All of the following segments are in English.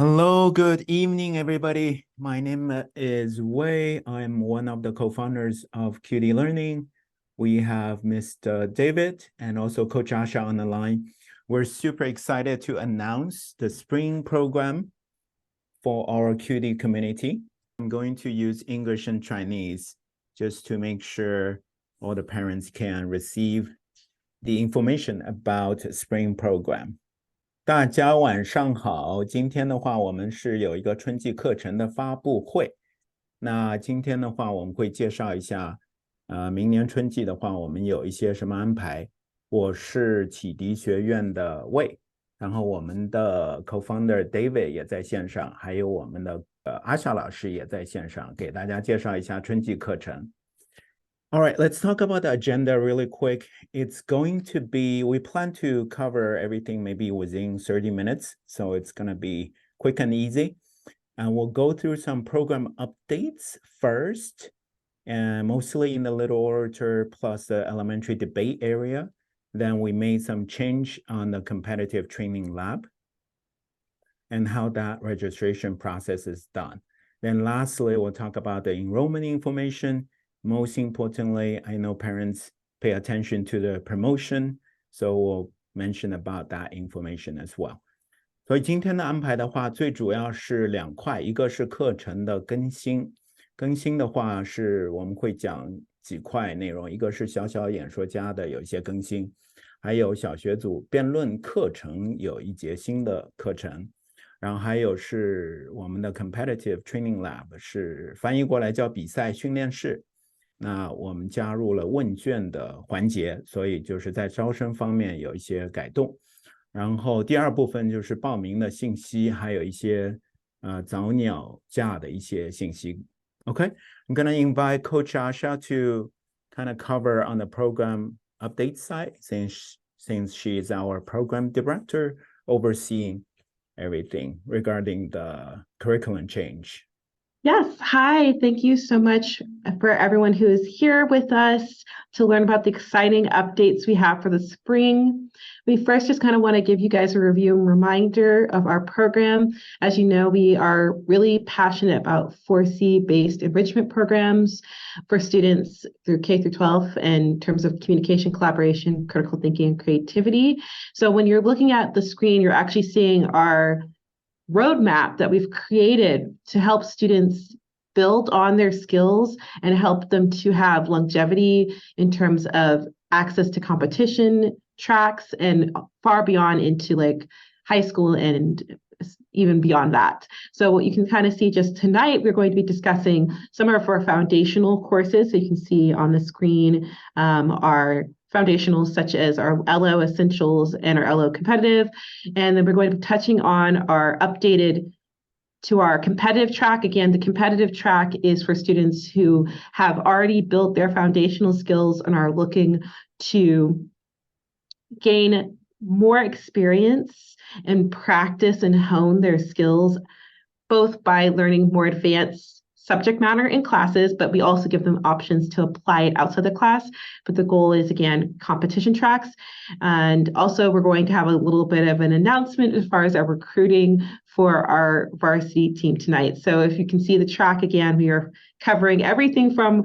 Hello, good evening, everybody. My name is Wei. I'm one of the co-founders of QD Learning. We have Mr. David and also Coach Asha on the line. We're super excited to announce the spring program for our QD community. I'm going to use English and Chinese just to make sure all the parents can receive the information about spring program. 大家晚上好，今天的话，我们是有一个春季课程的发布会。那今天的话，我们会介绍一下，明年春季的话，我们有一些什么安排。我是启迪学院的魏，然后我们的 co-founder David 也在线上，还有我们的阿夏老师也在线上，给大家介绍一下春季课程。All right, let's talk about the agenda really quick. It's going to be, we plan to cover everything maybe within 30 minutes. So it's going to be quick and easy. And we'll go through some program updates first, and mostly in the Little Orator plus the elementary debate area. Then we made some change on the competitive training lab and how that registration process is done. Then lastly, we'll talk about the enrollment information. Most importantly, I know parents pay attention to the promotion, so we'll mention about that information as well. 所以今天的安排的话，最主要是两块，一个是课程的更新，更新的话是我们会讲几块内容，一个是小小演说家的有一些更新，还有小学组辩论课程有一节新的课程，然后还有是我们的 Competitive Training Lab 是翻译过来叫比赛训练室。那我们加入了问卷的环节，所以就是在招生方面有一些改动。然后第二部分就是报名的信息，还有一些早鸟价的一些信息。Okay, I'm gonna invite Coach Asha to kind of cover on the program update side since she is our program director overseeing everything regarding the curriculum change. Yes, hi. Thank you so much for everyone who is here with us to learn about the exciting updates we have for the spring. We first just kind of want to give you guys a review and reminder of our program. As you know, we are really passionate about 4C-based enrichment programs for students through K through 12 in terms of communication, collaboration, critical thinking, and creativity. So when you're looking at the screen, you're actually seeing our roadmap that we've created to help students build on their skills and help them to have longevity in terms of access to competition tracks and far beyond into like high school and even beyond that. So what you can kind of see just tonight, we're going to be discussing some of our foundational courses. So you can see on the screen our foundationals such as our LO Essentials and our LO Competitive. And then we're going to be touching on our updated to our competitive track. Again, the competitive track is for students who have already built their foundational skills and are looking to gain more experience and practice and hone their skills, both by learning more advanced subject matter in classes, but we also give them options to apply it outside the class. But the goal is, again, competition tracks. And also we're going to have a little bit of an announcement as far as our recruiting for our varsity team tonight. So if you can see the track again, we are covering everything from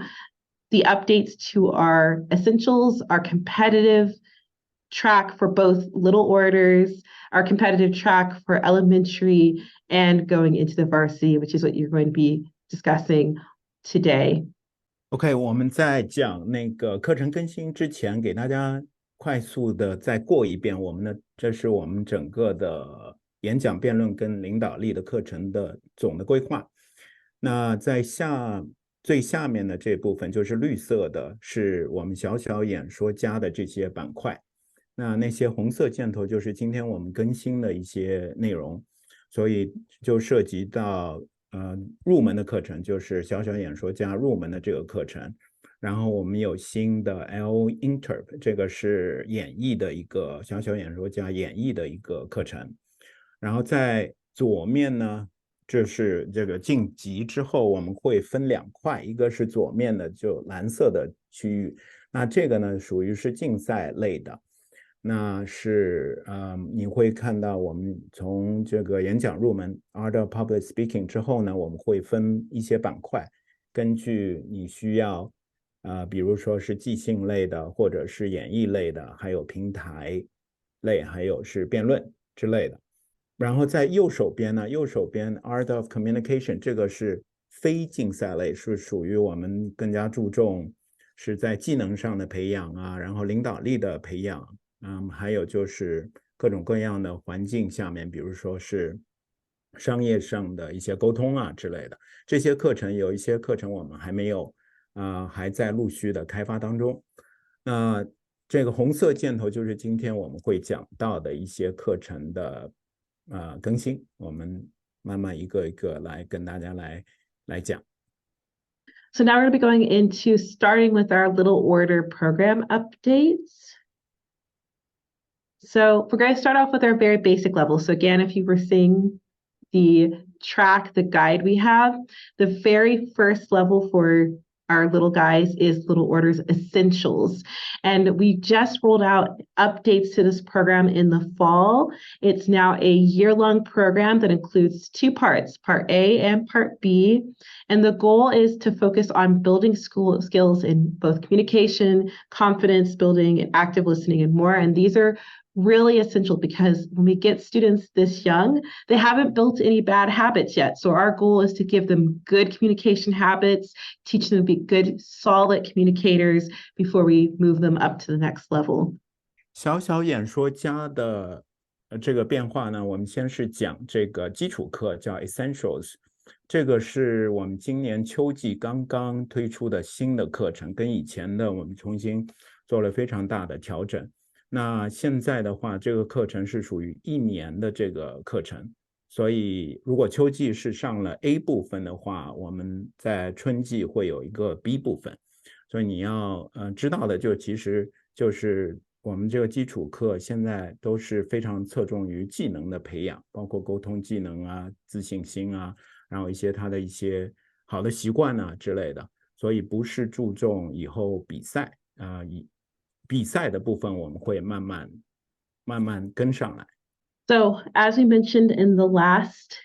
the updates to our essentials, our competitive track for both little orders, our competitive track for elementary, and going into the varsity, which is what you're going to be discussing today. OK, 我们在讲那个课程更新之前，给大家快速的再过一遍这是我们整个的演讲辩论跟领导力的课程的总的规划。那在最下面的这部分就是绿色的，是我们小小演说家的这些板块。那些红色箭头就是今天我们更新的一些内容，所以就涉及到入门的课程，就是小小演说家入门的这个课程。然后我们有新的 L Interp， 这个是演绎的一个小小演说家演绎的一个课程。然后在左面呢，就是这个晋级之后，我们会分两块，一个是左面的就蓝色的区域，那这个呢属于是竞赛类的。那是你会看到我们从这个演讲入门 Art of Public Speaking 之后呢，我们会分一些板块，根据你需要比如说是即兴类的，或者是演绎类的，还有平台类，还有是辩论之类的。然后在右手边呢，右手边 Art of Communication 这个是非竞赛类，是属于我们更加注重是在技能上的培养啊，然后领导力的培养。还有就是各种各样的环境下面，比如说是商业上的一些沟通啊之类的，这些课程有一些课程我们还没有还在陆续的开发当中。那这个红色箭头就是今天我们会讲到的一些课程的更新，我们慢慢一个一个来跟大家来讲。So now we're going to be going into starting with our Little Order program updates. So we're going to start off with our very basic level. So again, if you were seeing the track, the guide we have, the very first level for our little guys is Little Order's Essentials. And we just rolled out updates to this program in the fall. It's now a year-long program that includes two parts, Part A and Part B. And the goal is to focus on building school skills in both communication, confidence building, active listening, and more. And these are really essential because when we get students this young, they haven't built any bad habits yet. So our goal is to give them good communication habits, teach them to be good, solid communicators before we move them up to the next level. 小小演说家的这个变化呢，我们先是讲这个基础课叫 Essentials， 这个是我们今年秋季刚刚推出的新的课程，跟以前的我们重新做了非常大的调整。那现在的话，这个课程是属于1年的这个课程，所以如果秋季是上了 A 部分的话，我们在春季会有一个 B 部分。所以你要知道的其实就是我们这个基础课现在都是非常侧重于技能的培养，包括沟通技能啊、自信心啊，然后他的一些好的习惯啊之类的，所以不是注重以后比赛比赛的部分我们会慢慢跟上来。So as we mentioned in the last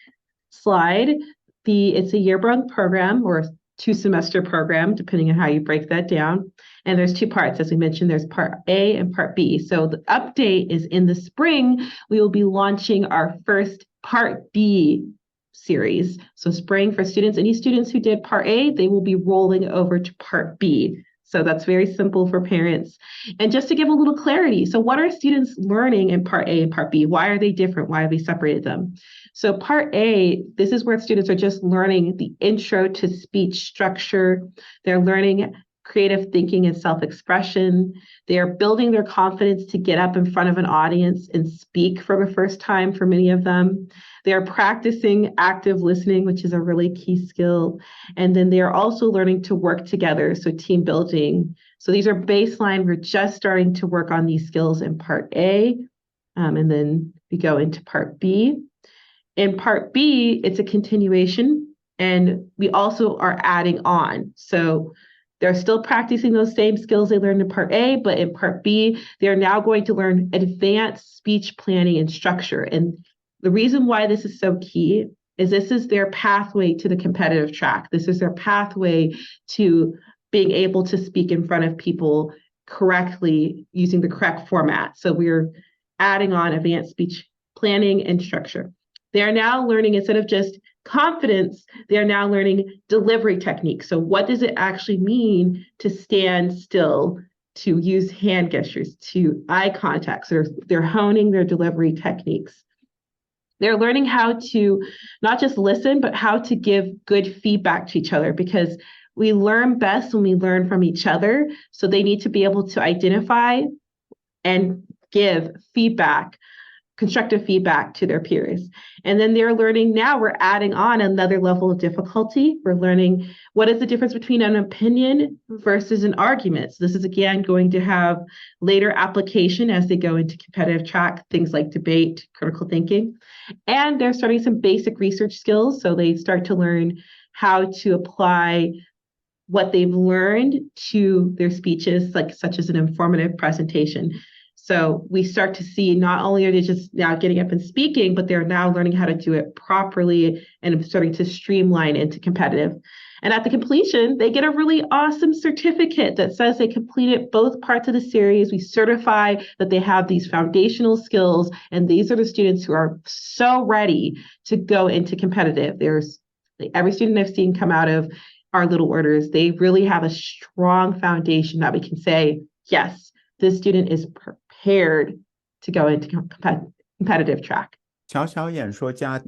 slide, it's a year-long program or two-semester program, depending on how you break that down. And there's two parts. As we mentioned, there's Part A and Part B. So the update is in the spring, we will be launching our first Part B series. So spring for students, any students who did Part A, they will be rolling over to Part B. So that's very simple for parents. And just to give a little clarity, so what are students learning in Part A and Part B? Why are they different? Why have we separated them? So Part A, this is where students are just learning the intro to speech structure. They're learning creative thinking and self-expression. They are building their confidence to get up in front of an audience and speak for the first time for many of them. They are practicing active listening, which is a really key skill. And then they are also learning to work together, so team building. So these are baseline. We're just starting to work on these skills in Part A, and then we go into Part B. In Part B, it's a continuation, and we also are adding on. So they're still practicing those same skills they learned in Part A, but in Part B, they're now going to learn advanced speech planning and structure. And the reason why this is so key is this is their pathway to the competitive track. This is their pathway to being able to speak in front of people correctly using the correct format. So we're adding on advanced speech planning and structure. They are now learning, instead of just confidence, they are now learning delivery techniques. So what does it actually mean to stand still, to use hand gestures, to eye contact? So they're honing their delivery techniques. They're learning how to not just listen, but how to give good feedback to each other, because we learn best when we learn from each other. So they need to be able to identify and give feedback, constructive feedback to their peers. And then they're learning, now we're adding on another level of difficulty. We're learning what is the difference between an opinion versus an argument. So this is, again, going to have later application as they go into competitive track, things like debate, critical thinking. And they're starting some basic research skills. So they start to learn how to apply what they've learned to their speeches, such as an informative presentation. So we start to see not only are they just now getting up and speaking, but they're now learning how to do it properly and starting to streamline into competitive. And at the completion, they get a really awesome certificate that says they completed both parts of the series. We certify that they have these foundational skills, and these are the students who are so ready to go into competitive. There's every student I've seen come out of our little orders, they really have a strong foundation that we can say, yes, this student is prepared to go into competitive track. 小小演说家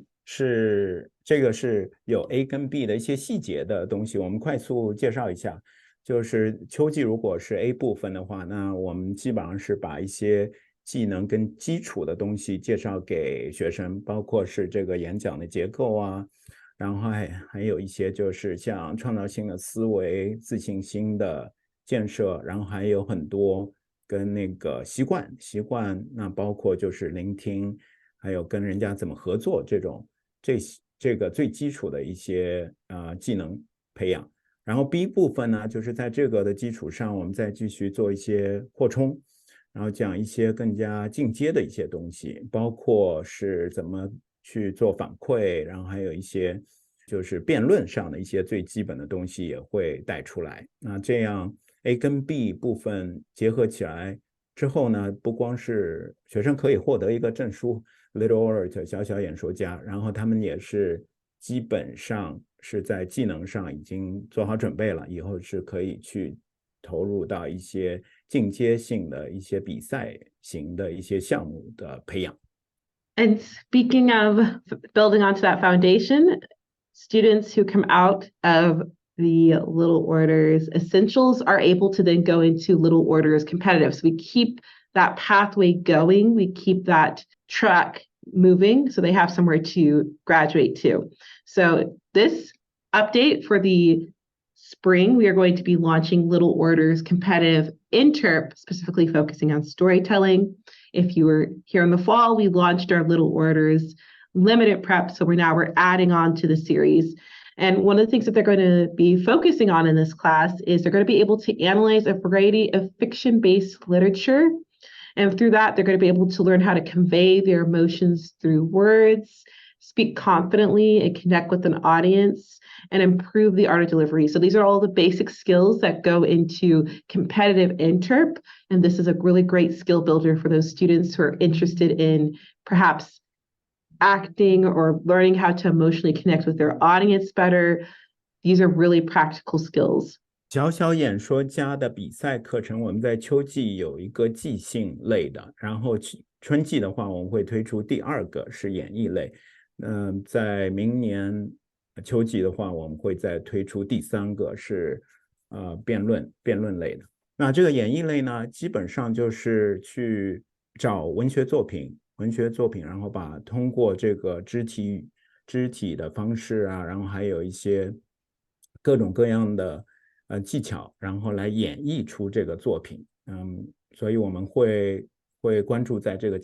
这个是有 A 跟 B 的一些细节的东西，我们快速介绍一下。就是秋季如果是 A 部分的话，那我们基本上是把一些技能跟基础的东西介绍给学生，包括是这个演讲的结构啊，然后还有一些就是像创造性的思维、自信心的建设，然后还有很多跟那个习惯，那包括就是聆听，还有跟人家怎么合作这个最基础的一些技能培养。然后 B 部分呢，就是在这个的基础上，我们再继续做一些扩充，然后讲一些更加进阶的一些东西，包括是怎么去做反馈，然后还有一些就是辩论上的一些最基本的东西也会带出来。那这样 A 跟 B 部分结合起来之后呢，不光是学生可以获得一个证书 Little Orator 小小演说家，然后他们也是基本上是在技能上已经做好准备了，以后是可以去投入到一些进阶性的一些比赛型的一些项目的培养。And speaking of building onto that foundation, students who come out of the little orders essentials are able to then go into little orders competitive. So we keep that pathway going, we keep that track moving so they have somewhere to graduate to. So this update for the spring, we are going to be launching little orders competitive interp, specifically focusing on storytelling. If you were here in the fall, we launched our little orders limited prep. So we're adding on to the series. And one of the things that they're going to be focusing on in this class is they're going to be able to analyze a variety of fiction-based literature. And through that, they're going to be able to learn how to convey their emotions through words, speak confidently and connect with an audience, and improve the art of delivery. So these are all the basic skills that go into competitive interp. And this is a really great skill builder for those students who are interested in perhaps acting or learning how to emotionally connect with their audience better. These are really practical skills. 小小演说家的比赛课程，我们在秋季有一个即兴类的，然后春季的话，我们会推出第2个是演绎类。在明年秋季的话，我们会再推出第3个是辩论类的。那这个演绎类呢，基本上就是去找文学作品，然后通过这个肢体的方式啊，然后还有一些各种各样的技巧，然后来演绎出这个作品。所以我们会关注在这个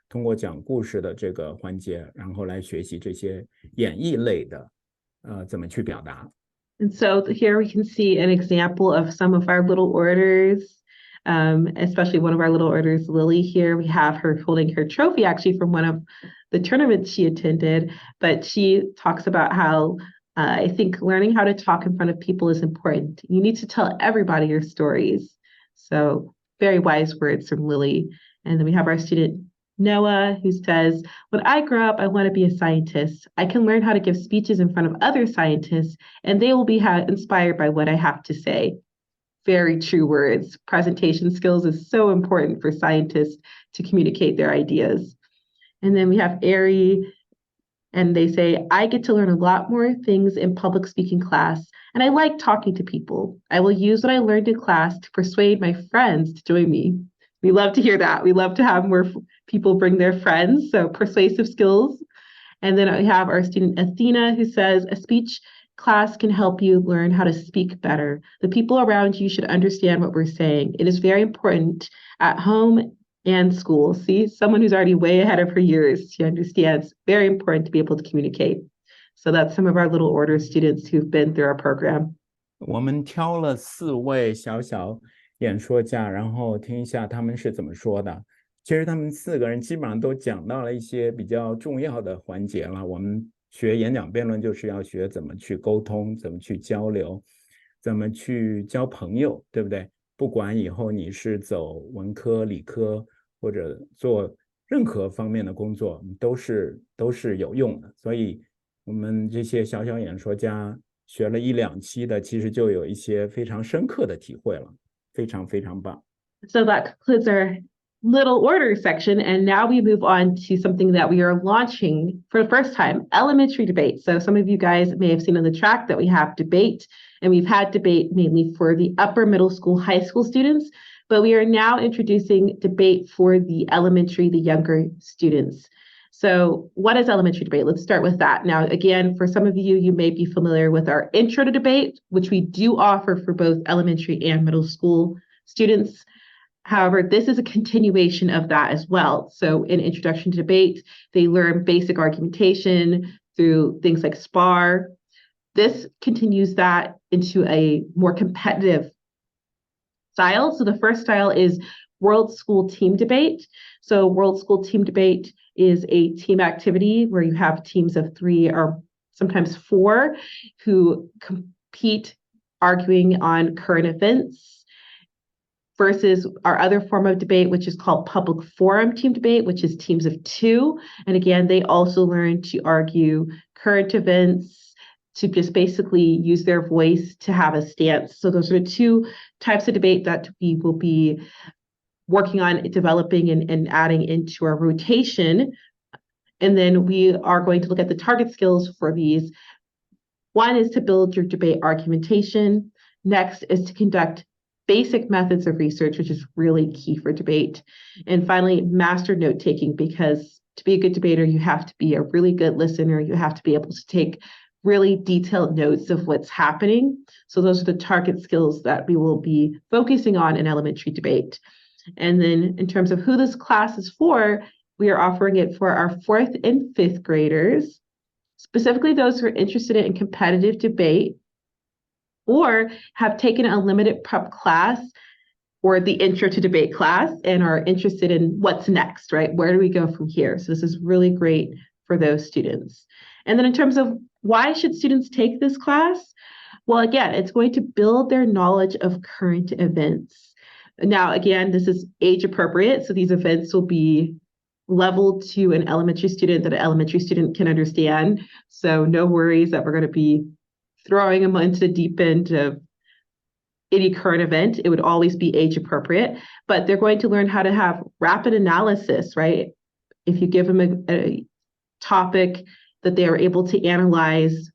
通过讲故事的这个环节，然后来学习这些演绎类的怎么去表达。And so here we can see an example of some of our little orders, especially one of our little orders, Lily here. We have her holding her trophy actually from one of the tournaments she attended, but she talks about how I think learning how to talk in front of people is important. You need to tell everybody your stories. So very wise words from Lily. And then we have our student Noah, who says, when I grow up, I want to be a scientist. I can learn how to give speeches in front of other scientists, and they will be inspired by what I have to say. Very true words. Presentation skills is so important for scientists to communicate their ideas. And then we have Ari, and they say, I get to learn a lot more things in public speaking class, and I like talking to people. I will use what I learned in class to persuade my friends to join me. We love to hear that. We love to have more people bring their friends, so persuasive skills. And then we have our student Athena, who says, a speech class can help you learn how to speak better. The people around you should understand what we're saying. It is very important at home and school. See, someone who's already way ahead of her years. She understands, very important to be able to communicate. So that's some of our little order students who've been through our program. 我们挑了4位小小演说家，然后听一下他们是怎么说的。其实他们4个人基本上都讲到了一些比较重要的环节了。我们学演讲辩论就是要学怎么去沟通，怎么去交流，怎么去交朋友，对不对？不管以后你是走文科、理科或者做任何方面的工作，都是有用的。所以我们这些小小演说家学了1、2期的，其实就有一些非常深刻的体会了，非常非常棒。So that concludes our little order section. And now we move on to something that we are launching for the first time, elementary debate. So some of you guys may have seen on the track that we have debate, and we've had debate mainly for the upper middle school, high school students, but we are now introducing debate for the elementary, the younger students. So what is elementary debate? Let's start with that. Now, again, for some of you, you may be familiar with our intro to debate, which we do offer for both elementary and middle school students. However, this is a continuation of that as well. So in Introduction to Debate, they learn basic argumentation through things like SPAR. This continues that into a more competitive style. So the first style is World School Team Debate. So World School Team Debate is a team activity where you have teams of 3 or sometimes 4 who compete arguing on current events, versus our other form of debate, which is called public forum team debate, which is teams of 2. And again, they also learn to argue current events, to just basically use their voice to have a stance. So those are the 2 types of debate that we will be working on developing and adding into our rotation. And then we are going to look at the target skills for these. One is to build your debate argumentation. Next is to conduct basic methods of research, which is really key for debate. And finally, master note-taking, because to be a good debater, you have to be a really good listener. You have to be able to take really detailed notes of what's happening. So those are the target skills that we will be focusing on in elementary debate. And then in terms of who this class is for, we are offering it for our 4th and 5th graders, specifically those who are interested in competitive debate, or have taken a limited prep class or the intro to debate class and are interested in what's next, right? Where do we go from here? So this is really great for those students. And then in terms of why should students take this class? Well, again, it's going to build their knowledge of current events. Now, again, this is age appropriate. So these events will be leveled to an elementary student that an elementary student can understand. So no worries that we're going to be throwing them into the deep end of any current event. It would always be age appropriate, but they're going to learn how to have rapid analysis, right? If you give them a topic, that they are able to analyze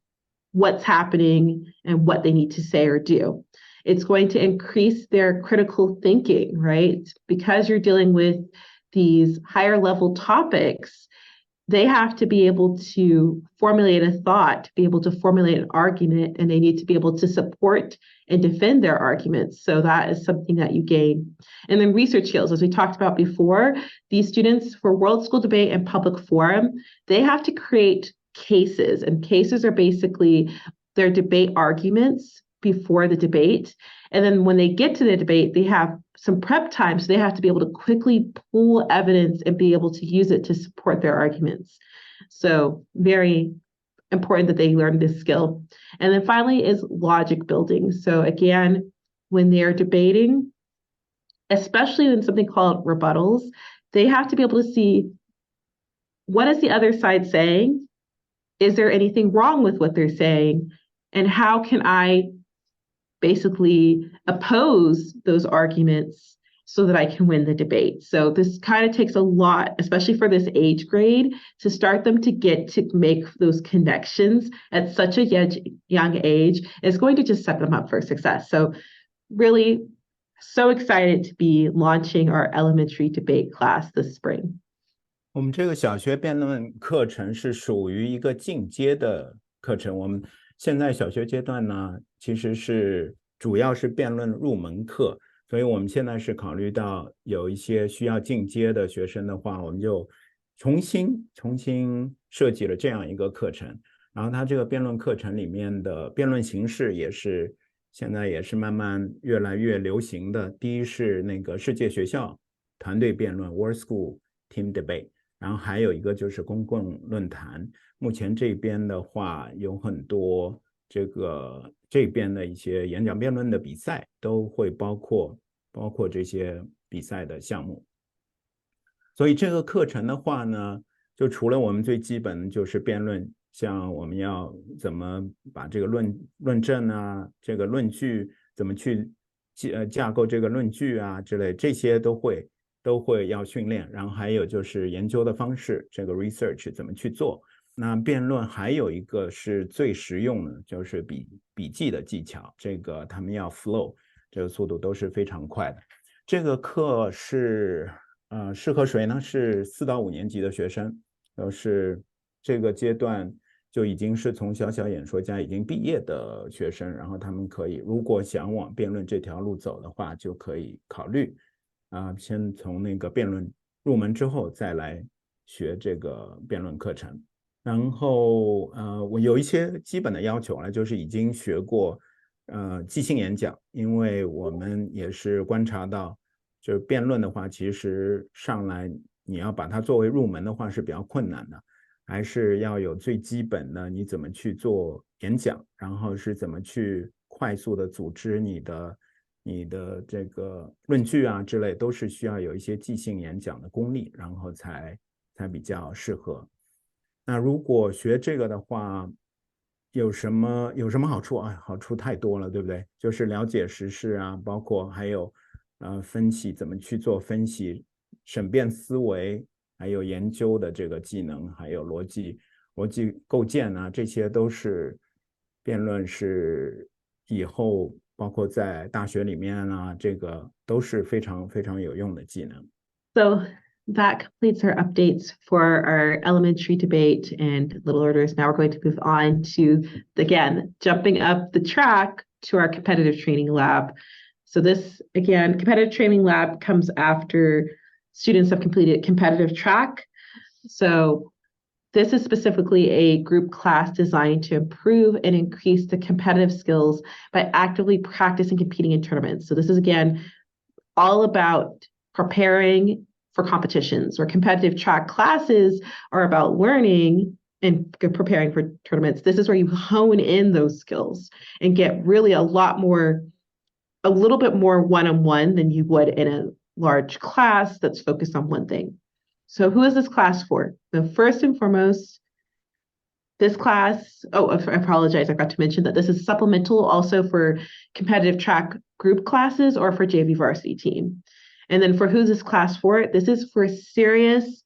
what's happening and what they need to say or do. It's going to increase their critical thinking, right? Because you're dealing with these higher level topics, they have to be able to formulate a thought, be able to formulate an argument, and they need to be able to support and defend their arguments. So that is something that you gain. And then research skills, as we talked about before, these students for World School Debate and Public Forum, they have to create cases, and cases are basically their debate arguments before the debate. And then when they get to the debate, they have some prep time, so they have to be able to quickly pull evidence and be able to use it to support their arguments. So very important that they learn this skill. And then finally is logic building. So again, when they're debating, especially in something called rebuttals, they have to be able to see, what is the other side saying? Is there anything wrong with what they're saying? And how can I basically oppose those arguments so that I can win the debate? So this kind of takes a lot, especially for this age grade, to start them to get to make those connections at such a young age. It's going to just set them up for success. So really so excited to be launching our elementary debate class this spring. 我们这个小学辩论课程是属于一个进阶的课程。我们现在小学阶段呢，其实是主要是辩论入门课，所以我们现在是考虑到有一些需要进阶的学生的话，我们就重新设计了这样一个课程。然后它这个辩论课程里面的辩论形式也是现在也是慢慢越来越流行的。第一是那个世界学校团队辩论 World School Team Debate， 然后还有一个就是公共论坛。目前这边的话有很多这边的一些演讲辩论的比赛都会包括这些比赛的项目。所以这个课程的话呢，就除了我们最基本就是辩论，像我们要怎么把这个论证啊，这个论据怎么去架构这个论据啊之类，这些都会要训练。然后还有就是研究的方式，这个 research 怎么去做。那辩论还有一个是最实用的，就是笔记的技巧，这个他们要 flow， 这个速度都是非常快的。这个课是适合谁呢？是4到5年级的学生，就是这个阶段就已经是从小小演说家已经毕业的学生，然后他们可以如果想往辩论这条路走的话，就可以考虑先从那个辩论入门之后再来学这个辩论课程。然后我有一些基本的要求了，就是已经学过即兴演讲，因为我们也是观察到，就是辩论的话，其实上来你要把它作为入门的话是比较困难的，还是要有最基本的你怎么去做演讲，然后是怎么去快速的组织你的这个论据啊之类，都是需要有一些即兴演讲的功力，然后才比较适合。那如果学这个的话，有什么好处啊？好处太多了，对不对？就是了解时事啊，包括还有分析怎么去做分析、审辩思维，还有研究的这个技能，还有逻辑构建啊，这些都是辩论是以后包括在大学里面啊，这个都是非常非常有用的技能。So that completes our updates for our elementary debate and little orders. Now we're going to move on to, again, jumping up the track to our competitive training lab. So this, again, competitive training lab comes after students have completed competitive track. So this is specifically a group class designed to improve and increase the competitive skills by actively practicing competing in tournaments. So this is, again, all about preparing for competitions, where competitive track classes are about learning and preparing for tournaments. This is where you hone in those skills and get really a little bit more one-on-one than you would in a large class that's focused on one thing. So who is this class for? The first and foremost, this class, I apologize, I forgot to mention that this is supplemental also for competitive track group classes or for JV varsity team. And then for who's this class for? This is for students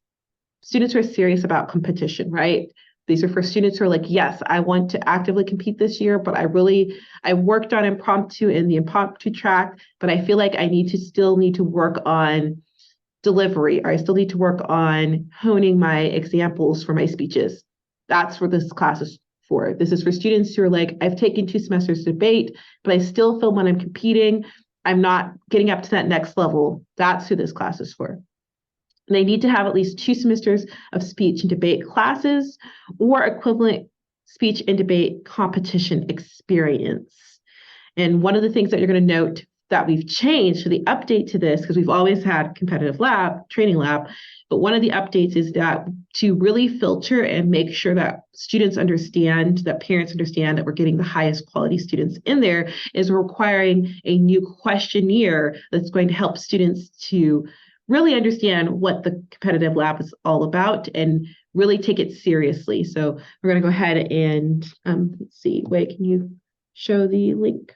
who are serious about competition, right? These are for students who are like, yes, I want to actively compete this year, but I worked on impromptu in the impromptu track, but I feel like I still need to work on delivery, or I still need to work on honing my examples for my speeches. That's what this class is for. This is for students who are like, I've taken 2 semesters to debate, but I still feel when I'm competing, I'm not getting up to that next level. That's who this class is for. They need to have at least 2 semesters of speech and debate classes or equivalent speech and debate competition experience. And one of the things that you're going to note that we've changed, so the update to this, because we've always had competitive training lab, but one of the updates is that to really filter and make sure that students understand, that parents understand that we're getting the highest quality students in there, is requiring a new questionnaire that's going to help students to really understand what the competitive lab is all about and really take it seriously. So we're going to go ahead and let's see, Wei, can you show the link?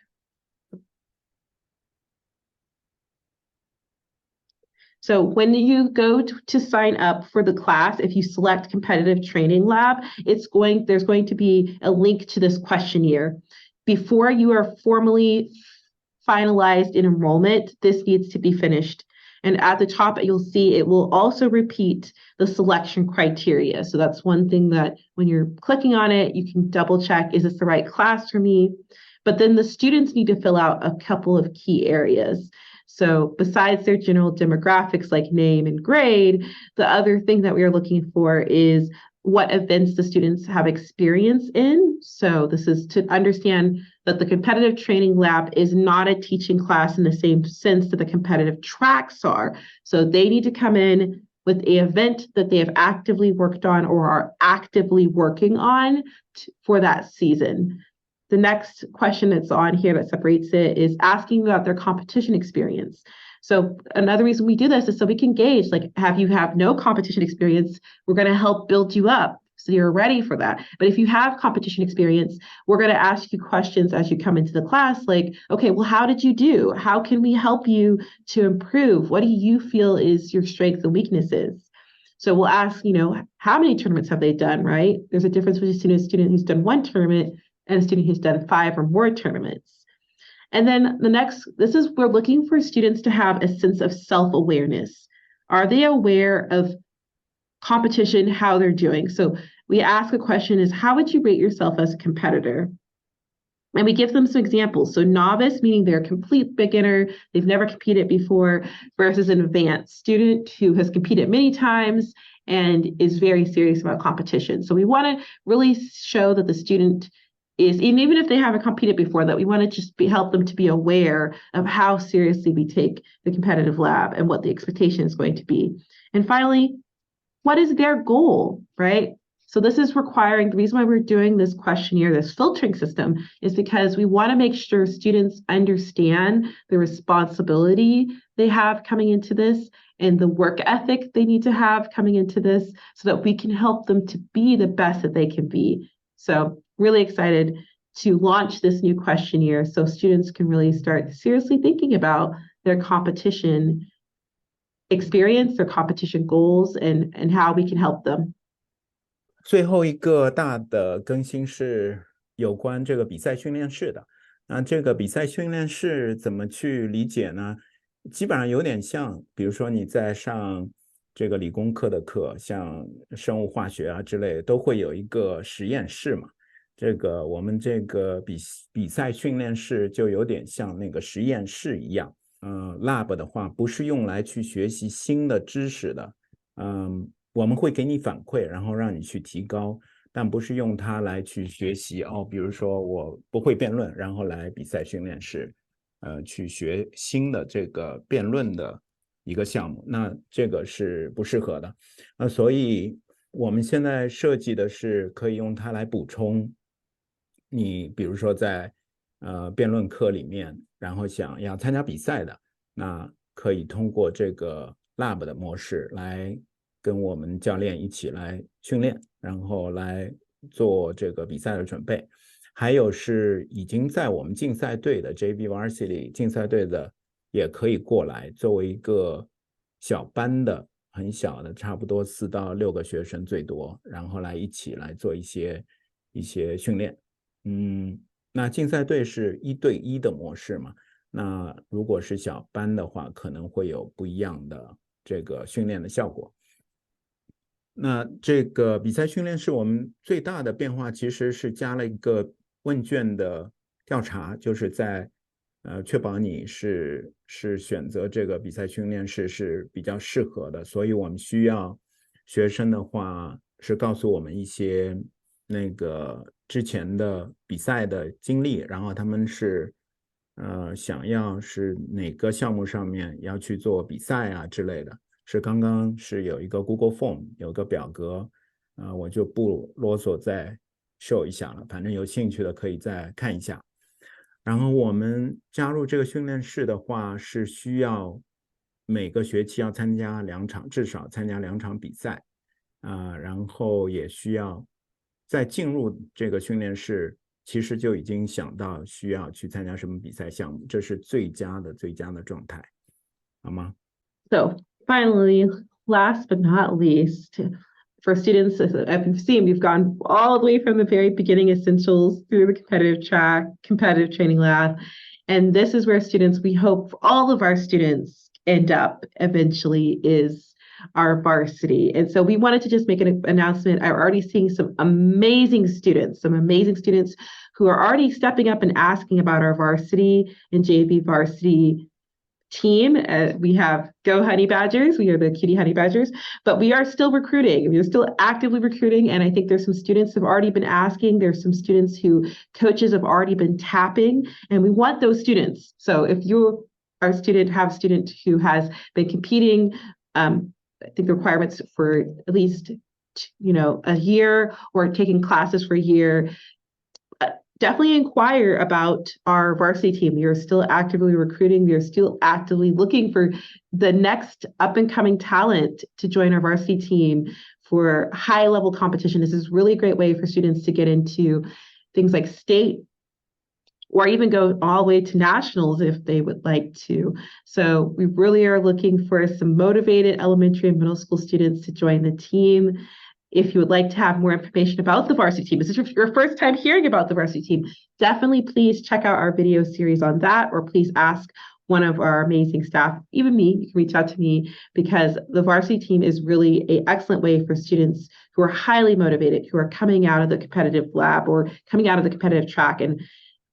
So when you go to sign up for the class, if you select competitive training lab, there's going to be a link to this questionnaire. Before you are formally finalized in enrollment, this needs to be finished. And at the top, you'll see it will also repeat the selection criteria. So that's one thing that when you're clicking on it, you can double check, is this the right class for me? But then the students need to fill out a couple of key areas. So besides their general demographics like name and grade, the other thing that we are looking for is what events the students have experience in. So this is to understand that the competitive training lab is not a teaching class in the same sense that the competitive tracks are. So they need to come in with an event that they have actively worked on or are actively working on for that season. The next question that's on here that separates it is asking about their competition experience. So another reason we do this is so we can gauge, like, have you have no competition experience, we're going to help build you up so you're ready for that. But if you have competition experience, we're going to ask you questions as you come into the class, like, okay, well, how did you do? How can we help you to improve? What do you feel is your strengths and weaknesses? So we'll ask, how many tournaments have they done, right? There's a difference between a student who's done one tournament and a student who's done 5 or more tournaments. And then we're looking for students to have a sense of self-awareness. Are they aware of competition, how they're doing? So we ask a question is, how would you rate yourself as a competitor? And we give them some examples. So novice, meaning they're a complete beginner, they've never competed before, versus an advanced student who has competed many times and is very serious about competition. So we want to really show that the student is, even if they haven't competed before, that we want to just help them to be aware of how seriously we take the competitive lab and what the expectation is going to be. And finally, what is their goal, right? So this is requiring, the reason why we're doing this questionnaire, this filtering system, is because we want to make sure students understand the responsibility they have coming into this and the work ethic they need to have coming into this so that we can help them to be the best that they can be. So really excited to launch this new questionnaire so students can really start seriously thinking about their competition experience, their competition goals, and how we can help them. 最后一个大的更新是有关这个比赛训练室的。那这个比赛训练室怎么去理解呢？基本上有点像，比如说你在上这个理工科的课，像生物化学啊之类的，都会有一个实验室嘛。这个我们这个比赛训练室就有点像那个实验室一样。lab 的话不是用来去学习新的知识的。我们会给你反馈，然后让你去提高，但不是用它来去学习。比如说我不会辩论，然后来比赛训练室，去学新的这个辩论的一个项目，那这个是不适合的。所以我们现在设计的是可以用它来补充你，比如说在辩论课里面，然后想要参加比赛的，那可以通过这个 lab 的模式来跟我们教练一起来训练，然后来做这个比赛的准备。还有是已经在我们竞赛队的 JV Varsity 竞赛队的也可以过来作为一个小班的很小的，差不多4到6个学生最多，然后来一起来做一些训练。那竞赛队是1对1的模式嘛，那如果是小班的话可能会有不一样的这个训练的效果。那这个比赛训练室我们最大的变化其实是加了一个问卷的调查，就是在确保你是选择这个比赛训练室是比较适合的，所以我们需要学生的话是告诉我们一些那个之前的比赛的经历，然后他们是想要是哪个项目上面要去做比赛啊之类的。是刚刚是有一个 Google Form 有个表格，我就不啰嗦再show一下了，反正有兴趣的可以再看一下。然后我们加入这个训练室的话是需要每个学期要参加2场，至少参加2场比赛，然后也需要在进入这个训练室其实就已经想到需要去参加什么比赛项目，这是最佳的状态，好吗？ So finally, last but not least, for students, as you've seen, we've gone all the way from the very beginning essentials through the competitive track, competitive training lab. And this is where students, we hope all of our students end up eventually is our varsity. And so we wanted to just make an announcement. I'm already seeing some amazing students who are already stepping up and asking about our varsity and JV varsity team. We have Go Honey Badgers. We are the Cutie Honey Badgers, but we are still recruiting. We're still actively recruiting. And I think there's some students who have already been asking. There's some students who coaches have already been tapping, and we want those students. So if you are a student, have a student who has been competing, I think the requirements for at least, a year or taking classes for a year, definitely inquire about our varsity team. We are still actively recruiting. We are still actively looking for the next up and coming talent to join our varsity team for high level competition. This is really a great way for students to get into things like state or even go all the way to nationals if they would like to. So we really are looking for some motivated elementary and middle school students to join the team. If you would like to have more information about the varsity team, this is your first time hearing about the varsity team, definitely please check out our video series on that, or please ask one of our amazing staff, even me. You can reach out to me, because the varsity team is really an excellent way for students who are highly motivated, who are coming out of the competitive lab or coming out of the competitive track and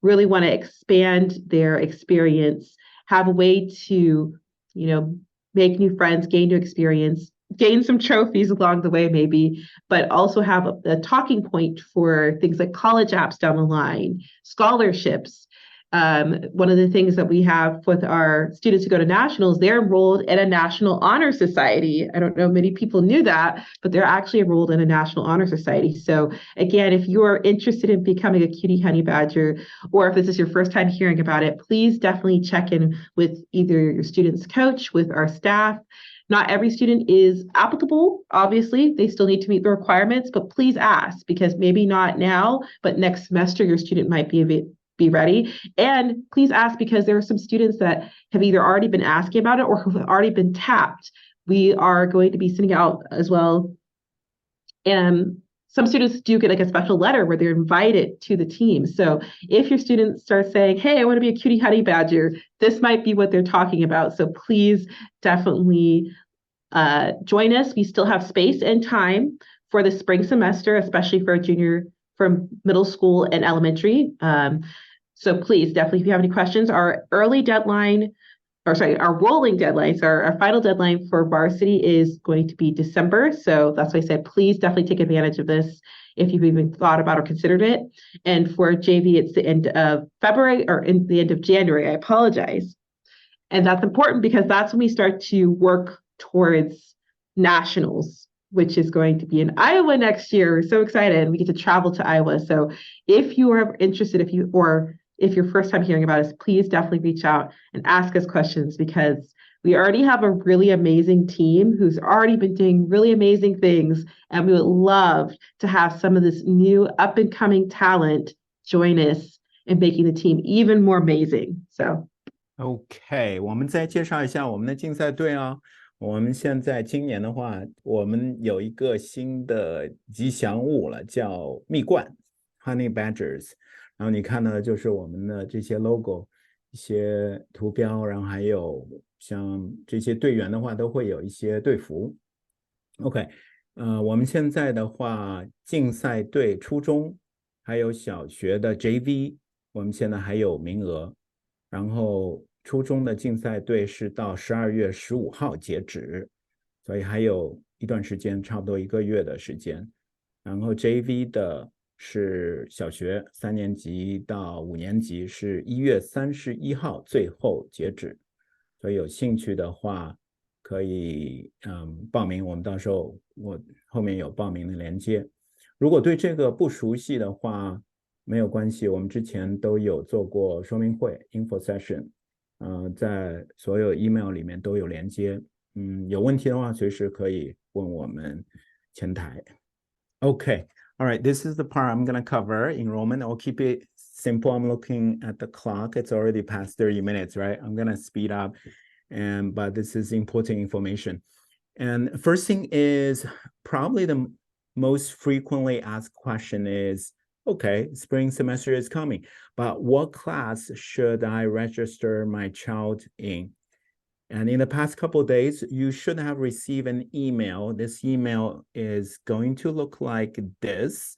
really want to expand their experience, have a way to, make new friends, gain new experience, gain some trophies along the way maybe, but also have a talking point for things like college apps down the line, scholarships. One of the things that we have with our students who go to nationals, they're enrolled in a National Honor Society. I don't know many people knew that, but they're actually enrolled in a National Honor Society. So again, if you're interested in becoming a Cutie Honey Badger, or if this is your first time hearing about it, please definitely check in with either your student's coach, with our staff. Not every student is applicable, obviously. They still need to meet the requirements, but please ask, because maybe not now, but next semester your student might be ready. And please ask, because there are some students that have either already been asking about it or who have already been tapped. We are going to be sending out as well. And some students do get like a special letter where they're invited to the team. So if your students start saying, hey, I want to be a Cutie Honey Badger, this might be what they're talking about. So please definitely join us. We still have space and time for the spring semester, especially for middle school and elementary. So please, definitely, if you have any questions, our rolling deadline, our final deadline for varsity is going to be December. So that's why I said, please definitely take advantage of this if you've even thought about or considered it. And for JV, it's the end of February or in the end of January. I apologize. And that's important because that's when we start to work towards nationals, which is going to be in Iowa next year. We're so excited. We get to travel to Iowa. So if you are interested, if you're first time hearing about us, please definitely reach out and ask us questions, because we already have a really amazing team who's already been doing really amazing things. And we would love to have some of this new up and coming talent join us in making the team even more amazing. So, OK， 我们再介绍一下我们的竞赛队啊。我们现在今年的话，我们有一个新的吉祥物了，叫蜜罐 Honey Badgers。然后你看呢，就是我们的这些 logo、一些图标，然后还有像这些队员的话，都会有一些队服。OK， 我们现在的话，竞赛队初中还有小学的 JV， 我们现在还有名额。然后初中的竞赛队是到12月15号截止，所以还有一段时间，差不多1个月的时间。然后 JV 的是小学3年级到5年级，是1月31号最后截止，所以有兴趣的话可以报名，我们到时候我后面有报名的链接。如果对这个不熟悉的话，没有关系，我们之前都有做过说明会 info session， 在所有 email 里面都有连接，有问题的话随时可以问我们前台。Okay, all right, this is the part I'm going to cover, enrollment. I'll keep it simple. I'm looking at the clock. It's already past 30 minutes, right? I'm going to speed up, but this is important information. And first thing is probably the most frequently asked question is, okay, spring semester is coming, but what class should I register my child in? And in the past couple of days, you should have received an email. This email is going to look like this,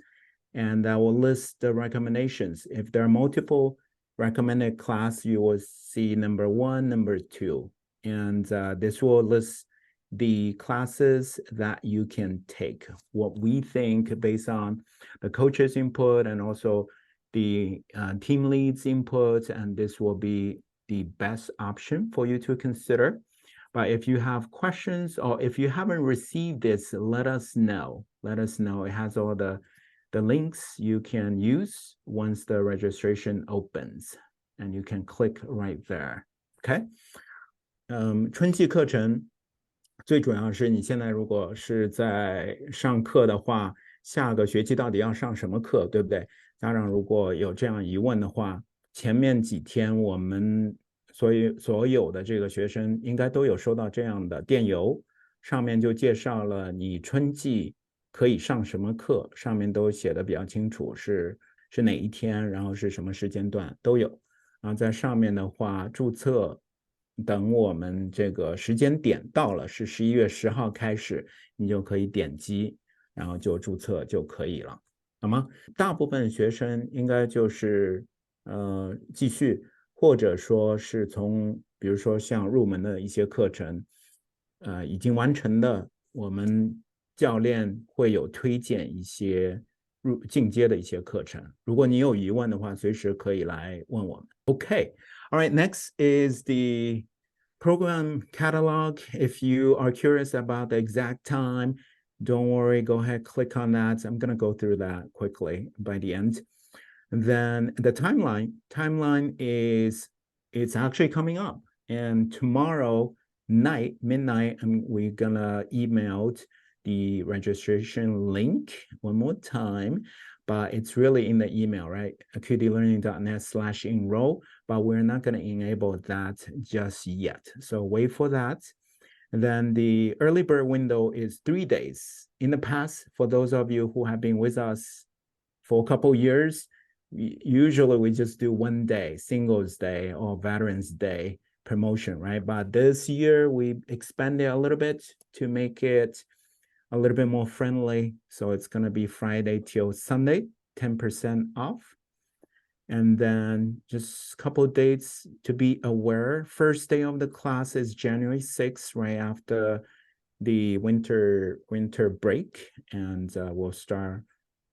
and I will list the recommendations. If there are multiple recommended class, you will see number 1, number 2. and this will list the classes that you can take, what we think based on the coach's input and also the team lead's input, and this will be the best option for you to consider. But if you have questions or if you haven't received this, let us know. Let us know. It has all the links you can use once the registration opens, and you can click right there. Okay? 春季课程最主要是你现在如果是在上课的话，下个学期到底要上什么课，对不对？家长如果有这样疑问的话，前面几天我们所有的这个学生应该都有收到这样的电邮，上面就介绍了你春季可以上什么课，上面都写的比较清楚，是哪一天，然后是什么时间段都有。然后在上面的话，注册等我们这个时间点到了，是11月10号开始，你就可以点击，然后就注册就可以了，好吗？大部分学生应该就是继续，或者说是从比如说像入门的一些课程，已经完成的，我们教练会有推荐一些进阶的一些课程。如果你有疑问的话，随时可以来问我们。Okay, all right, next is the program catalog. If you are curious about the exact time, don't worry, go ahead, click on that. I'm going to go through that quickly by the end. And then the timeline is, it's actually coming up. And tomorrow night, midnight, we're going to email the registration link one more time, but it's really in the email, right? qdlearning.net/enroll, but we're not going to enable that just yet. So wait for that. And then the early bird window is 3 days. In the past, for those of you who have been with us for a couple years, usually we just do 1 day, Singles Day or Veterans Day promotion, right? But this year we expanded a little bit to make it a little bit more friendly. So it's going to be Friday till Sunday, 10% off. And then just a couple of dates to be aware. First day of the class is January 6th, right after the winter break, and we'll start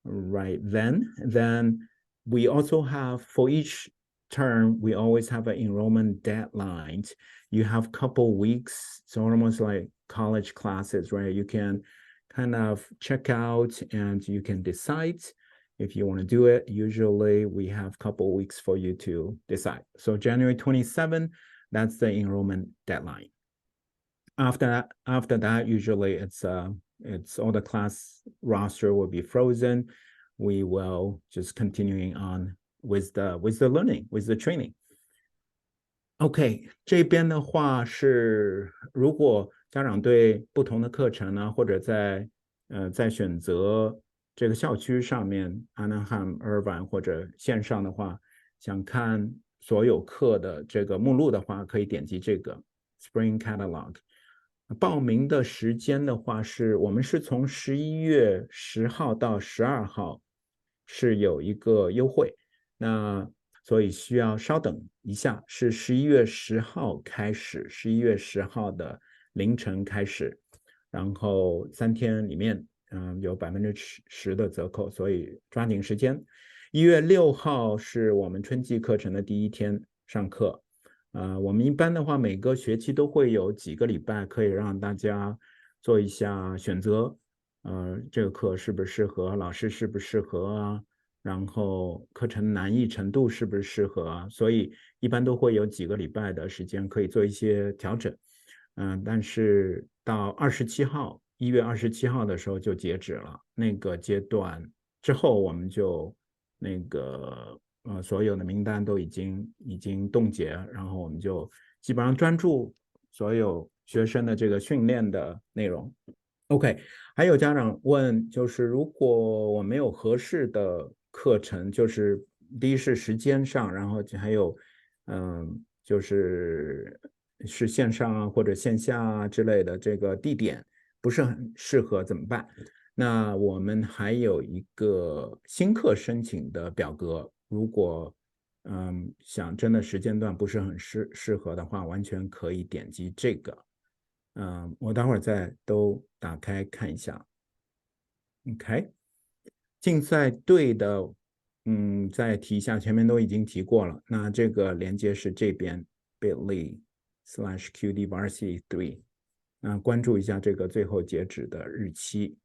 right then. Then we also have, for each term, we always have an enrollment deadline. You have a couple weeks, so almost like college classes, right? You can kind of check out and you can decide if you want to do it. Usually we have a couple weeks for you to decide. So January 27, that's the enrollment deadline. After that, usually it's all the class roster will be frozen. We will just continuing on with the learning, with the training. OK, 这边的话是，如果家长对不同的课程呢，或者在选择这个校区上面 Anaheim、Irvine 或者线上的话，想看所有课的这个目录的话，可以点击这个 Spring Catalog。报名的时间的话我们是从11月10号到12号是有一个优惠，那所以需要稍等一下，是11月10号开始，11月10号的凌晨开始，然后3天里面有10%的折扣，所以抓紧时间。1月6号是我们春季课程的第一天上课，我们一般的话每个学期都会有几个礼拜可以让大家做一下选择，这个课适不适合，老师适不适合啊，然后课程难易程度是不是适合啊，所以一般都会有几个礼拜的时间可以做一些调整，但是到1月27号的时候就截止了，那个阶段之后我们就那个所有的名单都已经冻结，然后我们就基本上专注所有学生的这个训练的内容。OK， 还有家长问，就是如果我没有合适的课程，就是第一是时间上，然后还有就是线上啊或者线下啊之类的，这个地点不是很适合怎么办？那我们还有一个新课申请的表格，如果想真的时间段不是很适合的话，完全可以点击这个。我待会儿再都打开看一下。OK， 竞赛队的，再提一下，前面都已经提过了。那这个连接是这边 bit.ly/qdvarsity3，关注一下这个最后截止的日期。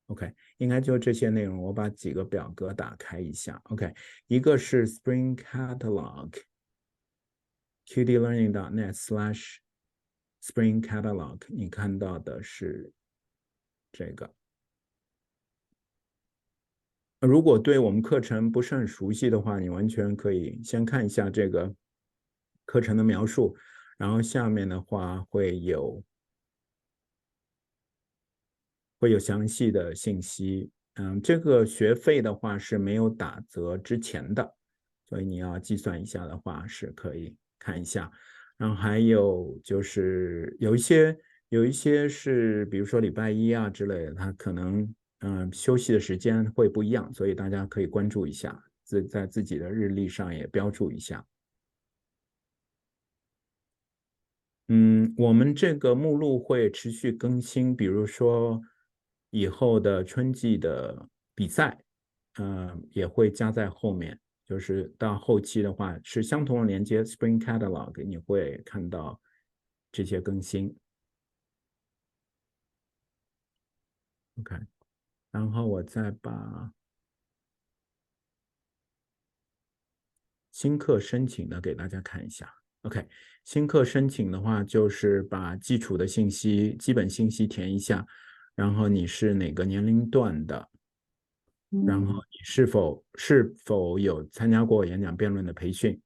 OK， 应该就这些内容，我把几个表格打开一下。OK， 一个是 Spring Catalog，qdlearning.net/Spring Catalog， 你看到的是这个。如果对我们课程不是很熟悉的话，你完全可以先看一下这个课程的描述，然后下面的话会有详细的信息。这个学费的话是没有打折之前的，所以你要计算一下的话是可以看一下。然后还有就是有一些是比如说礼拜一啊之类的，它可能休息的时间会不一样，所以大家可以关注一下，在自己的日历上也标注一下。我们这个目录会持续更新，比如说以后的春季的比赛，也会加在后面。就是到后期的话，是相同的连接 Spring Catalog， 你会看到这些更新。OK， 然后我再把新课申请的给大家看一下。OK， 新课申请的话，就是把基础的信息、基本信息填一下，然后你是哪个年龄段的，然后你是否有参加过演讲辩论的培训，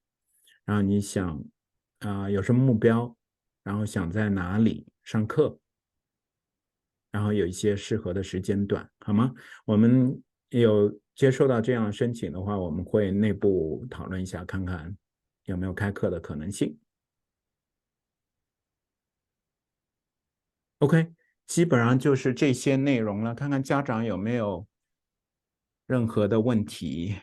然后你想有什么目标，然后想在哪里上课，然后有一些适合的时间段，好吗？我们有接收到这样申请的话，我们会内部讨论一下，看看有没有开课的可能性。OK， 基本上就是这些内容了，看看家长有没有任何的问题，